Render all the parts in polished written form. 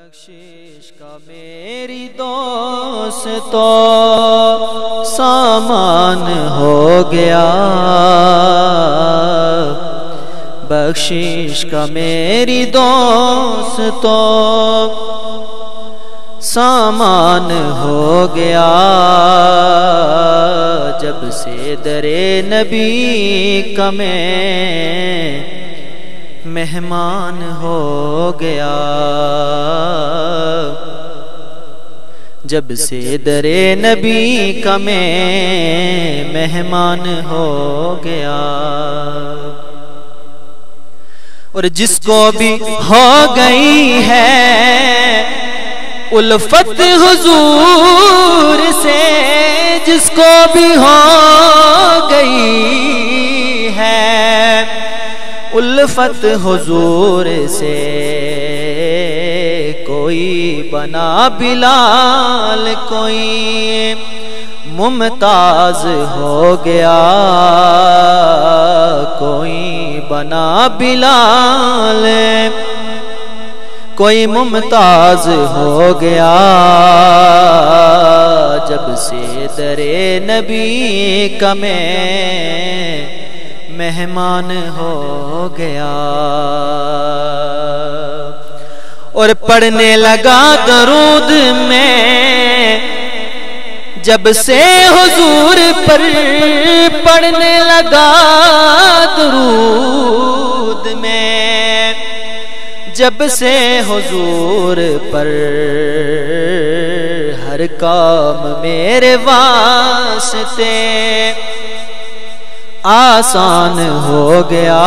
بخشش کا میری دوست تو سامان ہو گیا، بخشش کا میری دوست تو سامان ہو گیا، جب سے در نبی کا میں مہمان ہو گیا، جب سے در نبی کا میں مہمان ہو گیا۔ اور جس کو بھی ہو گئی ہے الفت حضور سے، جس کو بھی ہو گئی ہے الفت حضور سے، کوئی بنا بلال کوئی ممتاز ہو گیا، کوئی بنا بلال کوئی ممتاز ہو گیا، جب سے در نبی کا میں مہمان ہو گیا۔ اور پڑھنے لگا درود میں جب سے حضور پر، پڑھنے لگا درود میں جب سے حضور پر، ہر کام میرے واسطے آسان ہو گیا،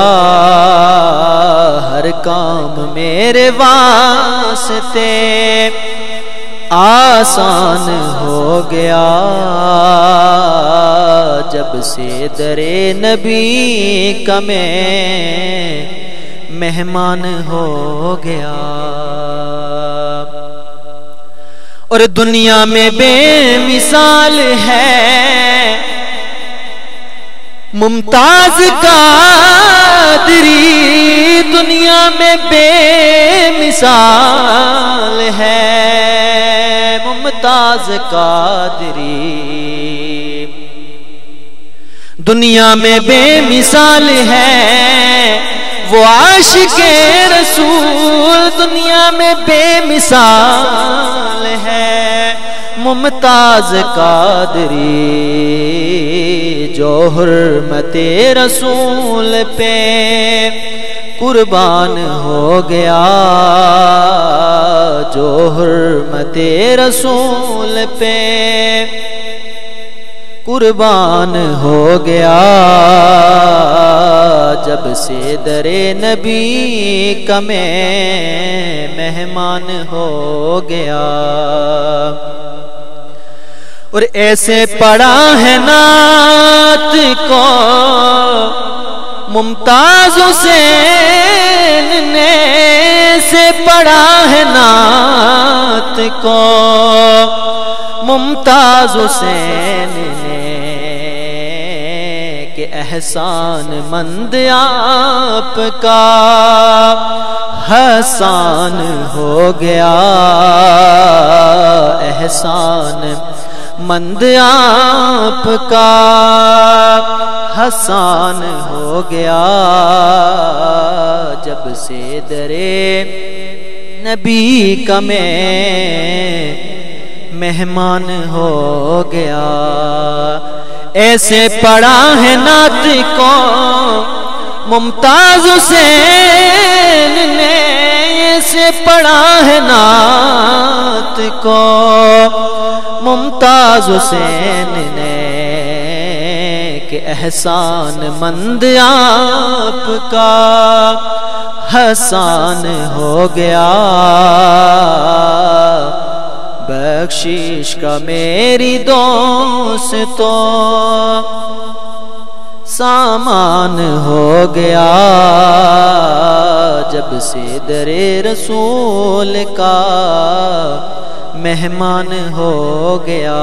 ہر کام میرے واسطے آسان ہو گیا، جب سے در نبی کا میں مہمان ہو گیا۔ اور دنیا میں بے مثال ہے ممتاز قادری، دنیا میں بے مثال ہے ممتاز قادری، دنیا میں بے مثال ہے وہ عاشق رسول، دنیا میں بے مثال ہے ممتاز قادری، جو حرمت رسول پہ قربان ہو گیا، جو حرمت رسول پہ قربان ہو گیا، جب سے در نبی کا میں مہمان ہو گیا۔ اور ایسے پڑھا ہے نعت کو ممتاز حسین نے، ایسے پڑھا ہے نعت کو ممتاز حسین نے، کہ احسان مند آپ کا حسان ہو گیا، احسان مند آپ کا حسان ہو گیا، جب سے در نبی کا میں مہمان ہو گیا۔ ایسے پڑھا ہے نعت کو ممتاز حسین نے، ایسے پڑھا ہے نعت کو ممتاز حسین نے، کہ احسان مند آپ کا حسان ہو گیا، بخشش کا میری دوست تو سامان ہو گیا، جب سے در رسول کا مہمان ہو گیا۔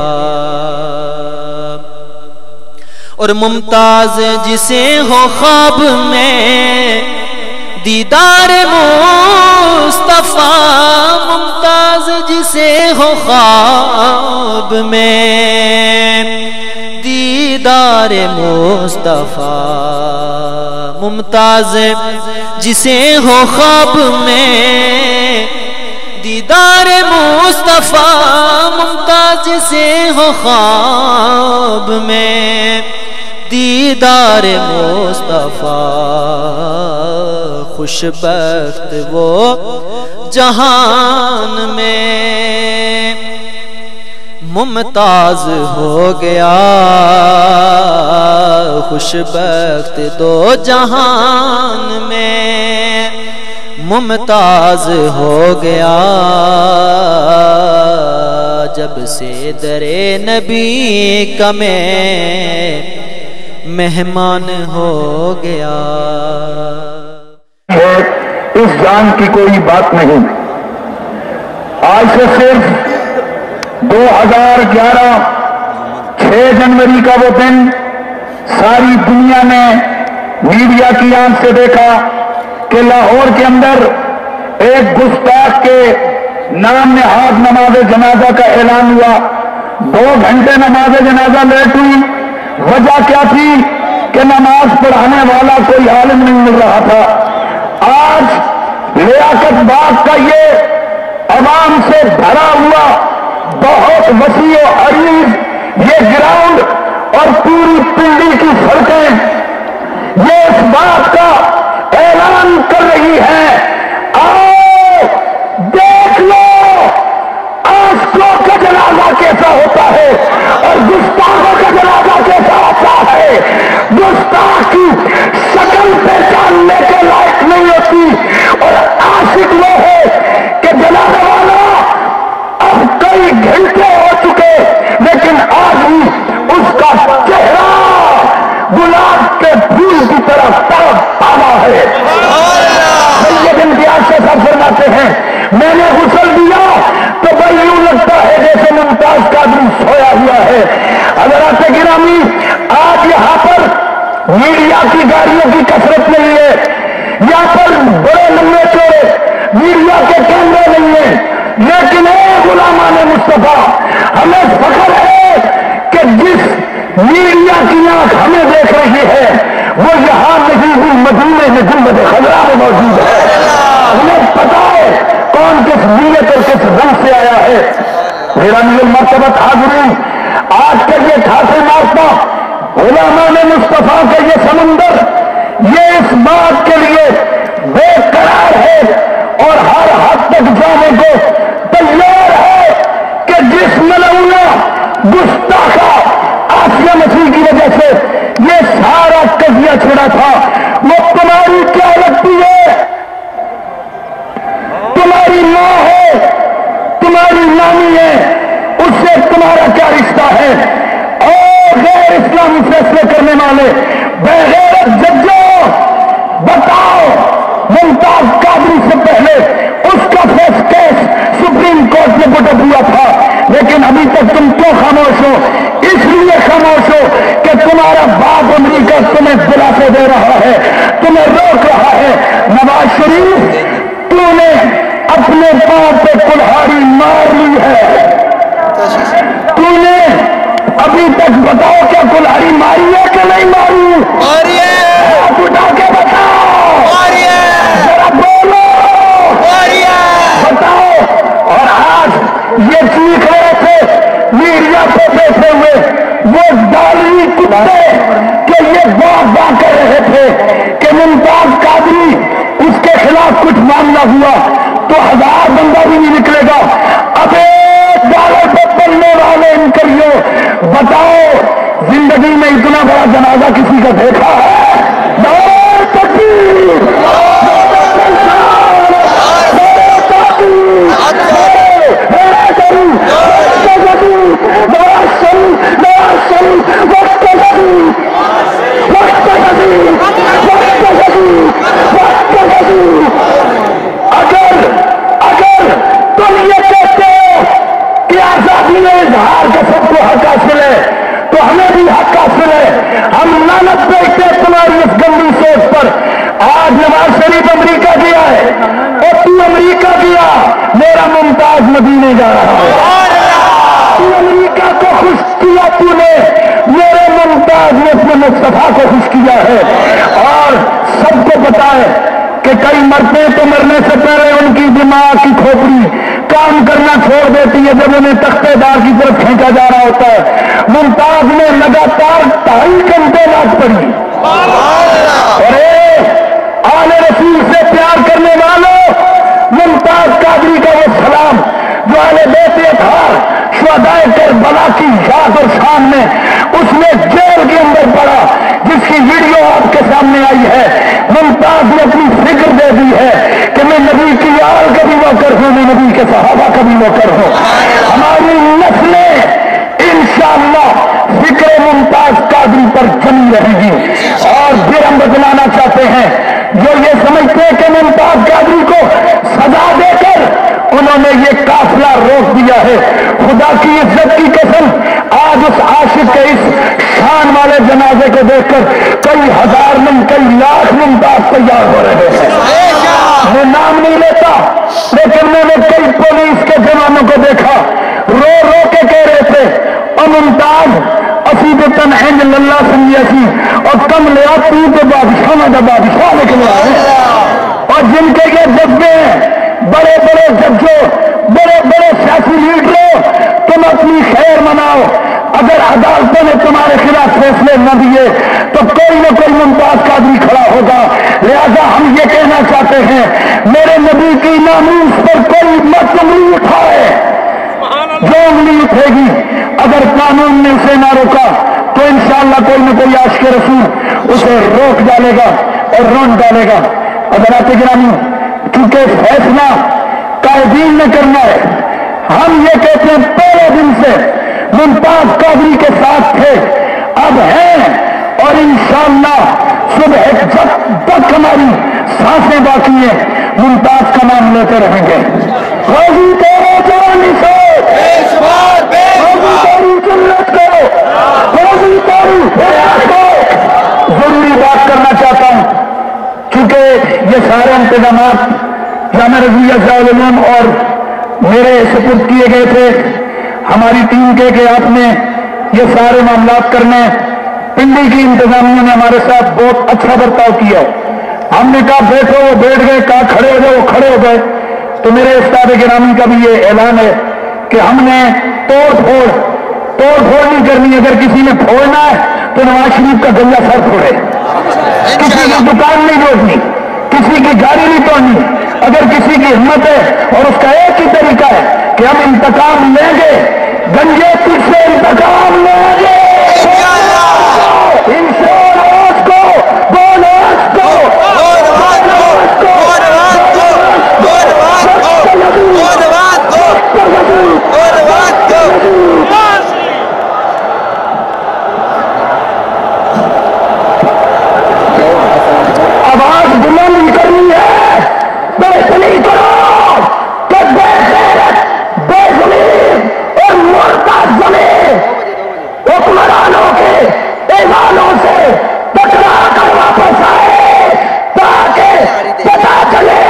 اور ممتاز جسے ہو خواب میں دیدار مصطفیٰ، ممتاز جسے ہو خواب میں دیدار مصطفیٰ، ممتاز جسے ہو خواب میں دیدار مصطفیٰ، ممتاز جسے ہو خواب میں دیدار مصطفیٰ، خوش بخت وہ جہان میں ممتاز ہو گیا، خوش بخت دو جہان میں ممتاز ہو گیا، جب سے در نبی کا میں مہمان ہو گیا۔ اس جان کی کوئی بات نہیں، آج سے صرف 2011 6 جنوری کا وہ دن ساری دنیا نے میڈیا کی آنکھ سے دیکھا کہ لاہور کے اندر ایک گستاخ کے نام نہاد نماز جنازہ کا اعلان ہوا، 2 گھنٹے نماز جنازہ لیٹ ہوئی، وجہ کیا تھی کہ نماز پڑھانے والا کوئی عالم نہیں مل رہا تھا۔ آج لیاقت باغ کا یہ عوام سے بھرا ہوا بہت وسیع و عریض یہ گراؤنڈ اور پوری پنڈی کی سڑکیں یہ اس بات کا اعلان کر رہی ہے، آؤ دیکھ لو عاشقوں کا جنازہ کیسا ہوتا ہے اور گستاخوں کا جنازہ کیسا ہوتا ہے۔ گستاخ کی شکل پہچاننے کے لائق نہیں ہوتی اور عاشق وہ ہے کہ جنازہ والا اب کئی گھنٹے ہو چکے لیکن آج بھی اس کا چہرہ گلاب کے پھول کی طرف طرف آنا ہے۔ سید امتیاز سے سب فرماتے ہیں میں نے غسل دیا تو بھائی یوں لگتا ہے جیسے ممتاز قادری سویا ہوا ہے۔ حضرات گرامی، آج یہاں پر میڈیا کی گاڑیوں کی کثرت نہیں ہے، یہاں پر بڑے لمبے چوڑے میڈیا کے کیمرے نہیں ہیں، لیکن اے غلامان مصطفیٰ، ہمیں فخر ہے کہ جس میڈیا کی آنکھ ہمیں دیکھ رہی ہے وہ یہاں نہیں ہوئی مدینے میں جنت خضرا میں موجود ہے۔ ہمیں پتا ہے کون کس نیت اور کس رنگ سے آیا ہے۔ میرا مرتبت حاضرین، آج کا یہ ٹھاسے مارتا غلامان مصطفیٰ کا یہ سمندر یہ اس بات کے لیے بے قرار ہے اور ہر حد تک جانے کو تیار ہے کہ جس ملعونہ گستاخہ آسیہ مسیح کی وجہ سے یہ سارا قضیہ چھڑا تھا وہ تمہاری کیا لگتی ہے؟ تمہاری ماں ہے، تمہاری نانی ہے، اس سے تمہارا کیا رشتہ ہے؟ اور غیر اسلامی فیصلے کرنے والے بغیر ججوں بتاؤ، ممتاز قادری سے پہلے اس کا کیس سپریم کورٹ نے پٹ دیا تھا لیکن ابھی تک تم کیوں خاموش ہو؟ اس لیے خاموش ہو کہ تمہارا باپ امریکہ تمہیں دلاسے دے رہا ہے، تمہیں روک رہا ہے۔ نواز شریف تو نے اپنے پاؤں پہ کلہاڑی مار لی ہے، تو نے ابھی تک بتاؤ کیا کلہاڑی ماری ہے کہ نہیں ماری؟ ماری ہے، ہاتھ اٹھا کے بتاؤ، ماری ہے، ذرا بولو، ماری ہے، بتاؤ۔ اور آج یہ چیخ رہے تھے میڈیا پہ بیٹھے ہوئے وہ ڈالوی کتے کہ یہ واہ کر رہے تھے کہ ممتاز قادری اس کے خلاف کچھ معاملہ ہوا تو 1000 بندہ بھی نہیں نکلے گا۔ اب ایک ڈالر پہ پڑنے والے ان کریو بتاؤ زندگی میں اتنا بڑا جنازہ کسی کا دیکھا ہے؟ نعرہ تکبیر، اگر تم یہ کہتے ہو کہ آزادی میں اظہار کا سب کو حق حاصل ہے تو ہمیں بھی حق حاصل ہے۔ ہم لعنت دیکھتے تمہاری کہ کئی مرتے ہیں تو مرنے سے پہلے ان کی دماغ کی کھوپڑی کام کرنا چھوڑ دیتی ہے جب انہیں تختے دار کی طرف کھینچا جا رہا ہوتا ہے۔ ممتاز نے لگاتار 2.5 گھنٹے نماز پڑھی۔ ارے آل رسول سے پیار کرنے والوں، ممتاز قادری کا وہ سلام جو اہل بیت اطہار شہدائے کربلا کی یاد اور شان میں اس نے جیل کے اندر پڑا، جس کی ویڈیو آپ کے سامنے آئی ہے۔ ممتاز نے اپنی فکر دے دی ہے کہ میں نبی کی آل کا بھی نوکر ہوں، میں نبی کے صحابہ کا بھی نوکر ہوں۔ ہماری نسلیں انشاءاللہ فکر ممتاز قادری پر جمی رہیں گی۔ اور پھر ہم بتلانا چاہتے ہیں جو یہ سمجھتے ہیں کہ ممتاز قادری کو سزا دے کر انہوں نے یہ قافلہ روک دیا ہے، خدا کی عزت کی قسم آج اس عاشق کے اس شان والے جنازے کو دیکھ کر کئی ہزار نہیں کئی لاکھ ممتاز تیار ہو رہے ہیں۔ میں نام نہیں لیتا لیکن میں نے کئی پولیس کے جوانوں کو دیکھا رو رو کے کہہ رہے تھے اور ممتاز اسی تو تنہنج للہ سنگیا سی اور کم لیا تو بادشاہ میں بادشاہ نکلا ہے۔ اور جن کے یہ جذبے ہیں بڑے بڑے ججوں، بڑے بڑے سیاسی لیڈروں، تم اپنی خیر مناؤ، اگر عدالتوں نے تمہارے خلاف فیصلے نہ دیے تو کوئی نہ کوئی ممتاز قادری کھڑا ہوگا۔ لہذا ہم یہ کہنا چاہتے ہیں میرے نبی کی ناموس پر کوئی مت انگلی اٹھائے، جو انگلی اٹھے گی اگر قانون نے اسے نہ روکا تو انشاءاللہ کوئی نہ کوئی عاشق رسول اسے روک ڈالے گا اور رون ڈالے گا۔ حضرات گرامی، کیونکہ فیصلہ قائدین نے کرنا ہے، ہم یہ کہتے ہیں پہلے دن سے ممتاز قادری کے ساتھ تھے، اب ہیں، اور انشاءاللہ صبح جب تک ہماری سانسیں باقی ہیں ممتاز کا نام لیتے رہیں گے۔ غازی تیرے جوانی سے ضروری بات کرنا چاہتا ہوں کیونکہ یہ سارے انتظامات جامعہ رضویہ العلوم اور میرے سپرد کیے گئے تھے ہماری ٹیم کے کہ آپ نے یہ سارے معاملات کرنے، پنڈی کی انتظامیہ نے ہمارے ساتھ بہت اچھا برتاؤ کیا۔ ہم نے کہا بیٹھو وہ بیٹھ گئے، کہا کھڑے ہو جاؤ وہ کھڑے ہو گئے۔ تو میرے استاد گرامی کا بھی یہ اعلان ہے کہ ہم نے توڑ پھوڑ نہیں کرنی، اگر کسی نے پھوڑنا ہے تو نواز شریف کا گنجا سر پھوڑے، کسی کی دکان نہیں توڑنی، کسی کی گاڑی نہیں توڑنی۔ اگر کسی کی ہمت ہے اور اس کا ایک ہی طریقہ ہے کہ ہم انتقام لیں گے، گنجے تجھ سے انتقام لیں گے آواز بلند کرنی ہے، بہتری کرو کہ بے زمین اور مرتد زمین حکمرانوں کے ایوانوں سے ٹکرا کر واپس آئے تاکہ پتا چلے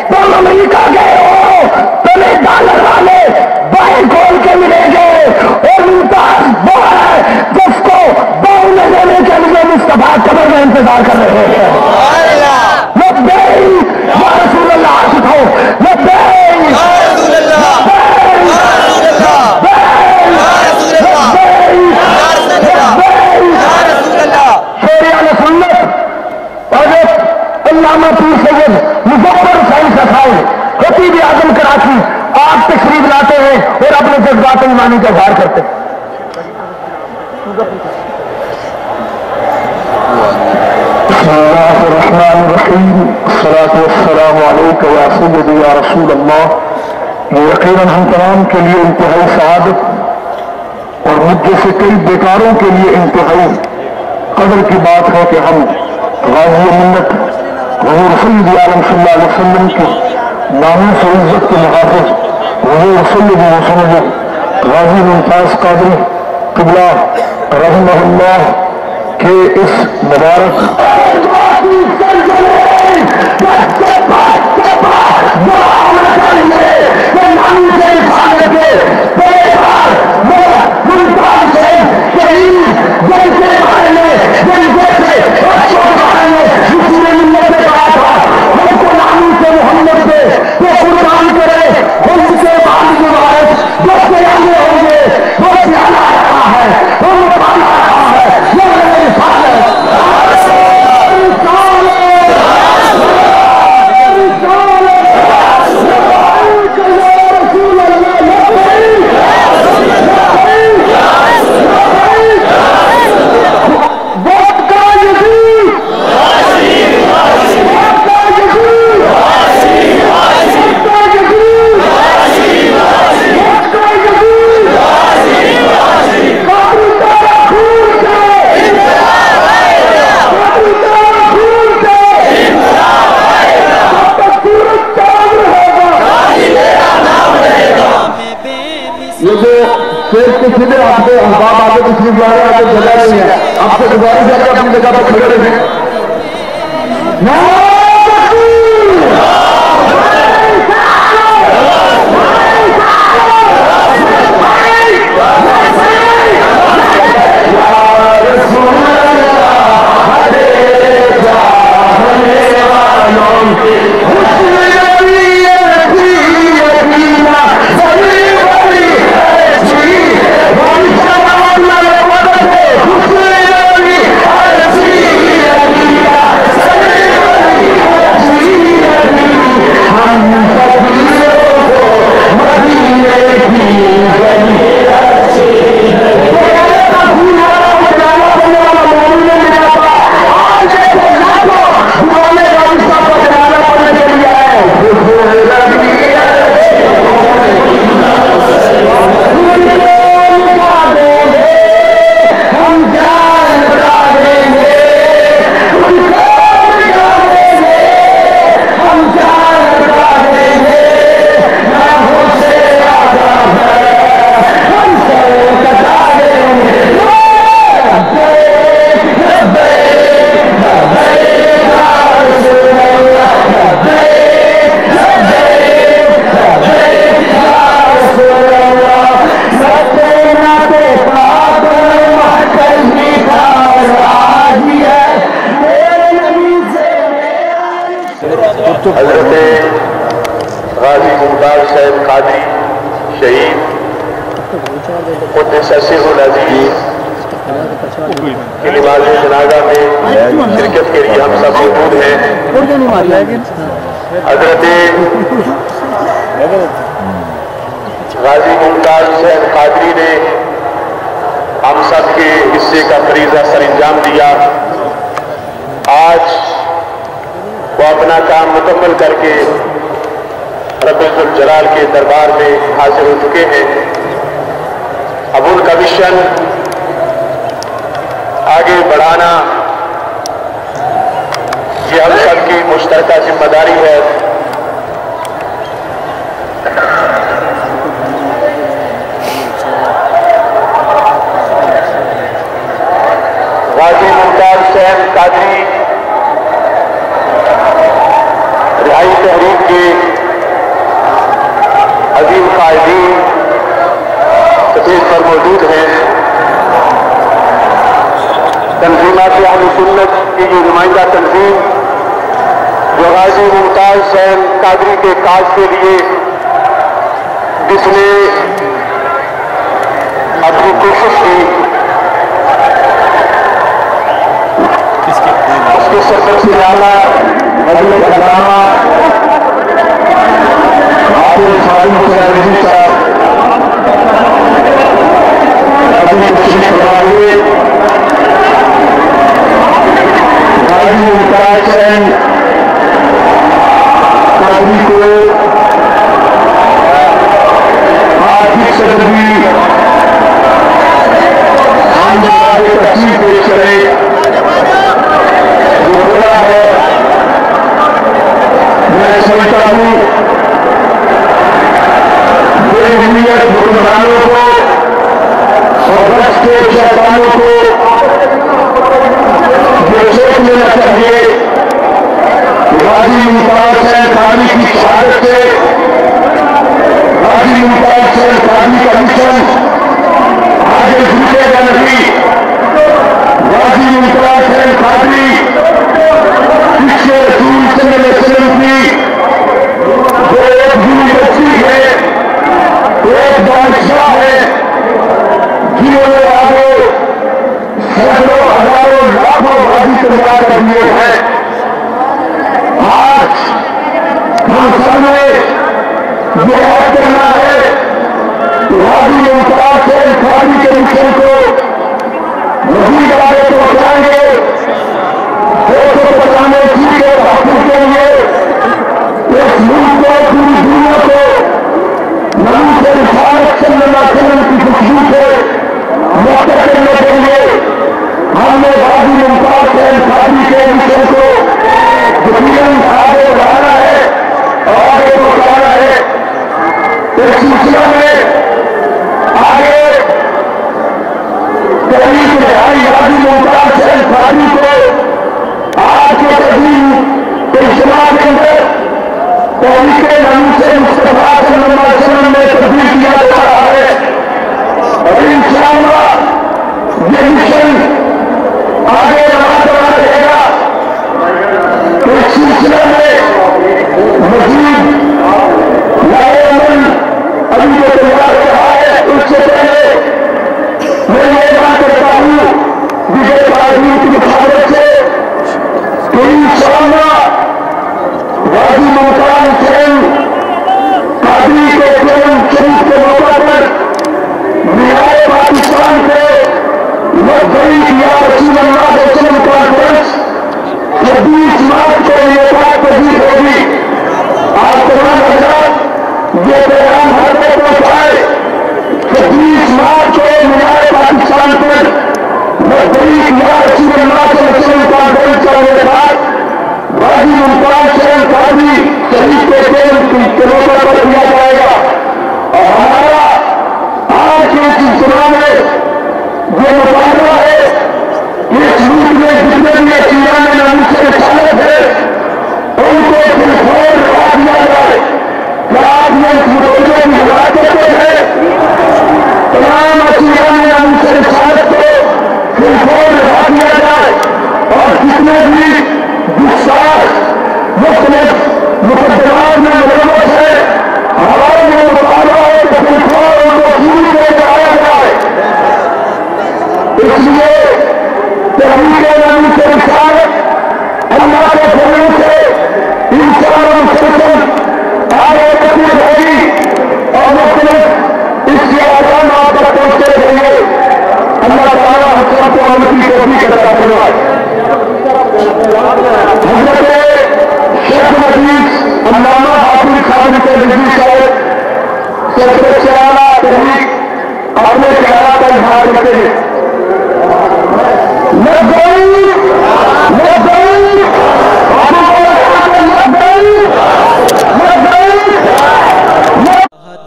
تم امریکہ گئے ہو، تمہیں ڈالر والے بائیں کھول کے ملیں گے، اور ممتاز وہ ہے جس کو باؤں میں لینے کے لیے مصطفیٰ قبر میں انتظار کر رہے ہیں۔ لبیک یا رسول اللہ، اٹھو لبیک یا رسول اللہ، علامہ پیر سید مظفر حسین صفائی خطیب اعظم کراچی آپ تشریف لاتے ہیں اور اپنے جذبات ایمانی کا اظہار کرتے ہیں۔ بسم اللہ الرحمن الرحیم، الصلاۃ والسلام علیکم یا سیدی یا رسول اللہ۔ یہ یقیناً ہم تمام کے لیے انتہائی سعادت اور مجھ جیسے کئی بیکاروں کے لیے انتہائی قدر کی بات ہے کہ ہم غازی ملت حضور سید عالم صلی اللہ علیہ وسلم کی ناموس و عزت کے محافظ حضور صلی اللہ علیہ وسلم غازی ممتاز قادری قبلہ رحمہ اللہ کے اس مبارک کے سیدھے آپ کے احباب آگے تشریف لا رہے ہیں، آگے جگہ نہیں ہے، آپ سے گزارش ہے کہ اپنی جگہ پر کھڑے رہیں۔ حضرت غازی ممتاز صاحب قادری شہید قدس سرہ العزیز کی نماز جنازہ میں شرکت کے لیے ہم سب موجود ہیں۔ حضرت غازی ممتاز صاحب قادری نے ہم سب کے حصے کا فریضہ سر انجام دیا۔ آج وہ اپنا کام مکمل کر کے رب ذوالجلال کے دربار میں حاضر ہو چکے ہیں۔ اب ان کا مشن آگے بڑھانا یہ ہم سب کی مشترکہ ذمہ داری ہے۔ غازی ممتاز صاحب قادری رہائی تحریک کے عظیم قائدین سطح پر موجود ہیں۔ تنظیمات اہل سنت کی جو نمائندہ تنظیم جو غازی ممتاز صاحب قادری کے کاج کے لیے جس نے اپنی کوشش کی، اس کے سرپرستی لانا مجلس علامہ حافظ خالد حسین رضوی صاحب ابھی تشریف فرمائیے۔ غازی ممتاز صاحب قادری کو آرتھک صدر بھی تقسیم پیش کرے۔ جو بڑا ہے میں سمجھتا ہوں بے نیت حکمرانوں کو اور بس کے شیطانوں کو یہ سوچ لینا چاہیے کہ غازی ممتاز صاحب قادری کی شہادت سے غازی ممتاز صاحب قادری کا مشن آگے جھوٹے گا نہیں۔ غازی ممتاز صاحب قادری پیچھے رسول صلی اللہ علیہ وسلم کی جو ایک بری بچی ہے، ایک بادشاہ ہے، جنہوں نے آگے سینکڑوں ہزاروں لاکھوں غازی تیار کر دیے ہیں۔ آج ہم سب نے یہ یاد کرنا ہے کہ غازی ممتاز صاحب قادری کے مشن کو مزید آگے پہنچائیں گے۔ بچانے کی کے تحفظ کے لیے اس ملک کو، پوری دنیا کو نبی سے رسالت صلی اللہ علیہ وسلم کی خوشبو سے معطر کرنے کے لیے ہم نے غازی ممتاز صاحب قادری کے مشن کو یقیناً آگے بڑھانا ہے اور آگے پہنچانا ہے۔ اس سلسلہ میں آگے غازی ممتاز حسین قادری کو آج کے تقریب اجتماع کے اندر تحریک ناموس مصطفیٰ صلی اللہ علیہ وسلم میں تبدیل کیا جا رہا ہے، اور انشاءاللہ یہ مشن آگے بڑھتا رہے گا۔ تو اس سلسلے میں مزید نئے عمل ابھی جو تیار رہا ہے، اس سے پہلے میں یہ بات کرتا ہوں دیگر تعلیم کی مخالفت سے کہ انشاءاللہ غازی ممتاز حسین قادری کے قرآن شریف کے موقع پر نہائے پاکستان کے مدعی یا رسول اللہ صلی اللہ علیہ وسلم کانفرنس 26 مارچ کو یہ بات پذیر ہوگی۔ آپ تمام حضرات یہ پیغام ہر کو پہنچائے کہ 20 مارچ کو نہائے پاکستان پر مدعی یا رسول اللہ صلی اللہ علیہ وسلم کانفرنس کا میرے بعد غازی ممتاز حسین قادری شہید کے موقع پر کیا جائے گا، اور ہمارا آج کے اس اجتماع میں یہ مطالبہ ہے کہ اس ملک میں جتنے بھی عقیدان ناموس سے رسالت ہے ان کو بالفور رہا دیا جائے۔ کیا آپ یہ اس مطالبے کی حمایت کرتے ہیں؟ تمام عقیدان ناموس سے رسالت کو بالفور رہا دیا جائے، اور جتنے بھی گستاخ مختلف مقدمات میں ملوث ہے ہمارا یہ مطالبہ ہے کہ بالفور ان کو پوری طرح کرایا جائے۔ اس لیے تحریک ناموس رسالت اللہ کے فضل سے انشاءاللہ مسلسل آگے بڑھتی رہے گی، اور مختلف اس کے اعلان آپ تک پہنچتے رہیں گے۔ اللہ تعالیٰ ہم سب کو عمل کی توفیق عطا فرمائے۔ حضرت شیخ الحدیث علامہ حافظ خالد رضوی صاحب سرپرست اعلیٰ تحریک اپنے خیالات کا اظہار کرتے ہیں۔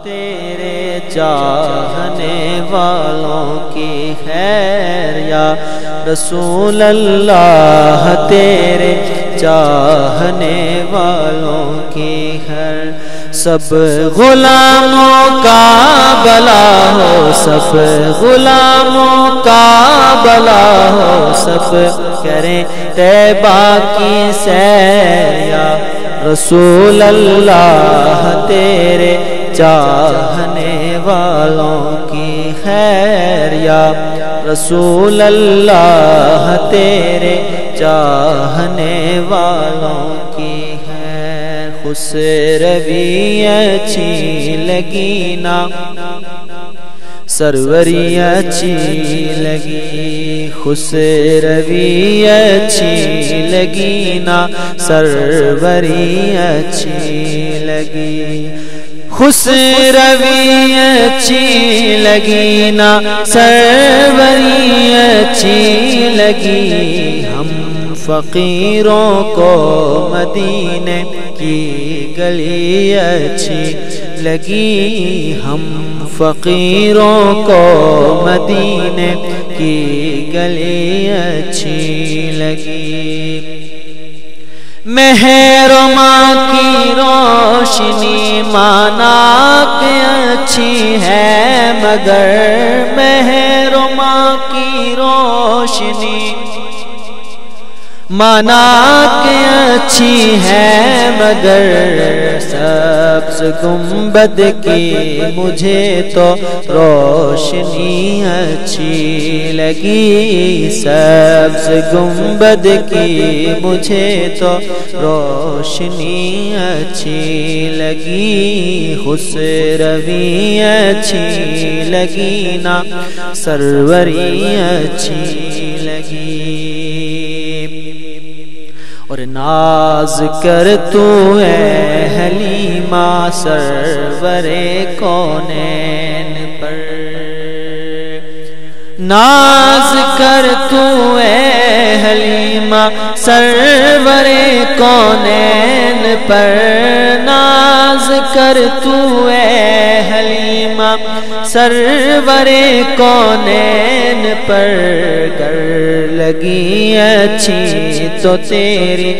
تیرے چاہنے والوں کی خیر یا رسول اللہ، تیرے چاہنے والوں کی خیر، سب غلاموں کا بلا ہو، سب غلاموں کا بلا ہو، سب کریں طیبہ کی سیر یا رسول اللہ، تیرے چاہنے والوں کی خیر یا رسول اللہ، تیرے چاہنے والوں کی خیر۔ خسروی اچھی لگی نا سروری اچھی لگی، خسروی اچھی لگی نا سروری اچھی لگی، خسروی اچھی لگی نا سروری اچھی لگی، ہم فقیروں کو مدینے کی گلی اچھی لگی، ہم فقیروں کو مدینے کی گلی اچھی لگی، مہر ماں کی روشنی مانا کہ اچھی ہے، مگر مہر ماں کی روشنی مانا کہ اچھی ہے، مگر سبز گنبد کی مجھے تو روشنی اچھی لگی، سبز گنبد کی مجھے تو روشنی اچھی لگی، خسروی اچھی لگی نا سروری اچھی لگی، اور ناز کر تو اے حلیمہ سرور کونین پر، ناز کر تو اے حلیمہ سرور کونین پر، ناز کر تو اے حلیمہ سرور کونین پر گر لگی اچھی تو تیری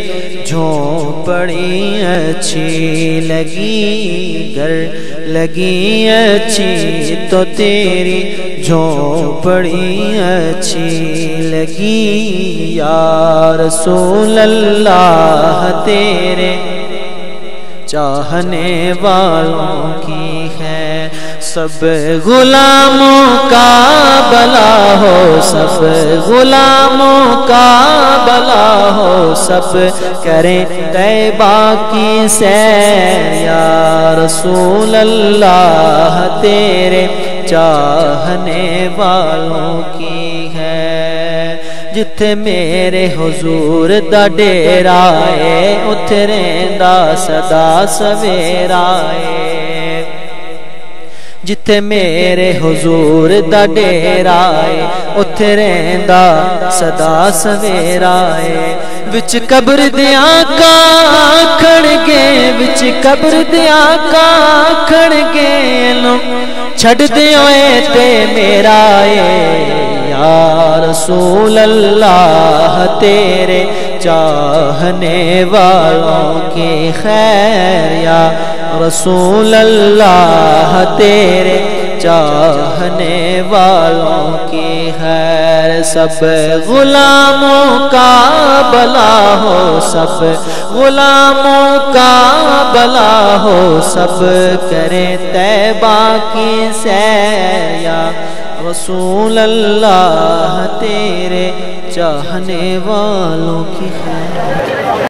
جھونپڑی اچھی لگی، گر لگی اچھی تو تیری جھونپڑی اچھی لگی۔ یا رسول اللہ تیرے چاہنے والوں کی ہے سب غلاموں کا بلا ہو، سب غلاموں کا بلا ہو، سب کریں طیبہ کی سیر۔ یا رسول اللہ تیرے چاہنے والوں کی ہے، جتھے میرے حضور دا ڈیرا ہے اتھے رہندا سدا سویرا ہے، جتھے میرے حضور دا ڈیرا ہے اتھے رہندا سدا سویرا ہے۔ وچ قبر دیاں کا کھڑ گے، وچ قبر دیاں کا کھڑ گے، لو چھڑ دیو اے تے میرا اے۔ یا رسول اللہ تیرے چاہنے والوں کی خیر، یا رسول اللہ تیرے چاہنے والوں کی خیر۔ سب غلاموں کا بلا ہو، سب غلاموں کا بلا ہو، سب کریں طیبہ کی سیر۔ یا رسول اللہ تیرے چاہنے والوں کی خیر۔